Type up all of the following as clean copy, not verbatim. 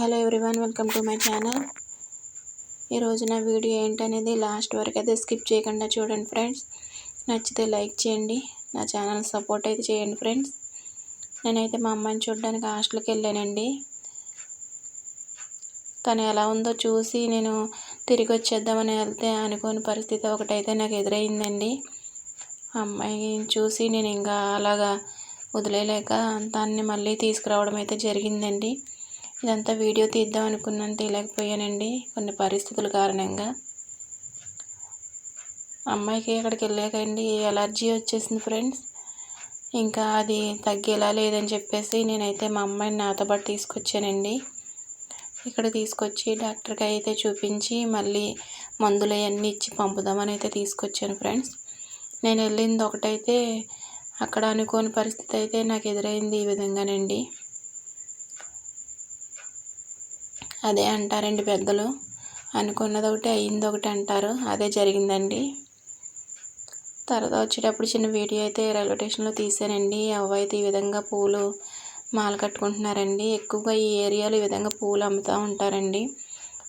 Hello everyone, welcome to my channel. ఈరోజు నా video ఏంటనేది లాస్ట్ వరకు అయితే స్కిప్ చేయకుండా చూడండి ఫ్రెండ్స్. నచ్చితే లైక్ చేయండి, నా ఛానల్ సపోర్ట్ అయితే చేయండి ఫ్రెండ్స్. నేనైతే మా అమ్మాయిని చూడడానికి హాస్టల్కి వెళ్ళానండి. తను ఎలా ఉందో చూసి నేను తిరిగి వచ్చేద్దామని వెళ్తే అనుకోని పరిస్థితి ఒకటైతే నాకు ఎదురైందండి. అమ్మాయిని చూసి నేను ఇంకా అలాగా వదిలేయలేక దాన్ని మళ్ళీ తీసుకురావడం అయితే జరిగిందండి. ఇదంతా వీడియో తీద్దాం అనుకున్నాను, తీయలేకపోయానండి కొన్ని పరిస్థితుల కారణంగా. అమ్మాయికి అక్కడికి వెళ్ళాకండి ఎలర్జీ వచ్చేసింది ఫ్రెండ్స్. ఇంకా అది తగ్గేలా లేదని చెప్పేసి నేనైతే మా అమ్మాయిని నాతో పాటు తీసుకొచ్చానండి. ఇక్కడ తీసుకొచ్చి డాక్టర్కి అయితే చూపించి మళ్ళీ మందులు అవన్నీ ఇచ్చి పంపుదామని అయితే తీసుకొచ్చాను ఫ్రెండ్స్. నేను వెళ్ళింది ఒకటైతే అక్కడ అనుకోని పరిస్థితి అయితే నాకు ఎదురైంది ఈ విధంగానండి. అదే అంటారండి పెద్దలు, అనుకున్నది ఒకటి అయ్యింది ఒకటి అంటారు. అదే జరిగిందండి. తర్వాత వచ్చేటప్పుడు చిన్న వీడియో అయితే రైల్వే స్టేషన్లో తీసానండి. అవ్వ అయితే ఈ విధంగా పూలు మాల కట్టుకుంటున్నారండి. ఎక్కువగా ఈ ఏరియాలో ఈ విధంగా పూలు అమ్ముతూ ఉంటారండి.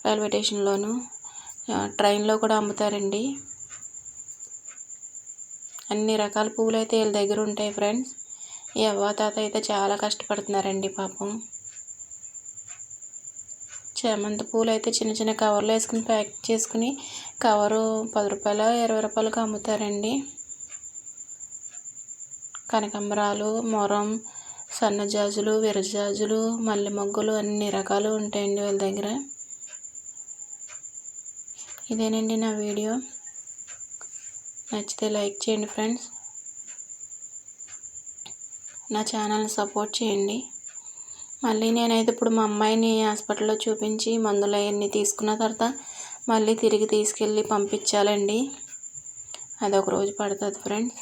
రైల్వే స్టేషన్లోను ట్రైన్లో కూడా అమ్ముతారండి. అన్ని రకాల పూలు అయితే వీళ్ళ దగ్గర ఉంటాయి ఫ్రెండ్స్. ఈ అవ్వ తాత అయితే చాలా కష్టపడుతున్నారండి పాపం. చామంతి పూలు అయితే చిన్న చిన్న కవర్లో వేసుకుని ప్యాక్ చేసుకుని కవరు 10 రూపాయలు 20 రూపాయలకు అమ్ముతారండి. కనకాంబరాలు, మొరం, సన్నజాజులు, విరజాజులు, మల్లె మొగ్గలు అన్ని రకాలు ఉంటాయండి వాళ్ళ దగ్గర. ఇదేనండి నా వీడియో. నచ్చితే లైక్ చేయండి ఫ్రెండ్స్, నా ఛానల్ని సపోర్ట్ చేయండి. మళ్ళీ నేనైతే ఇప్పుడు మా అమ్మాయిని హాస్పిటల్లో చూపించి మందులు అవన్నీ తీసుకున్న తర్వాత మళ్ళీ తిరిగి తీసుకెళ్ళి పంపించాలండి. అదొక రోజు పడుతుంది ఫ్రెండ్స్.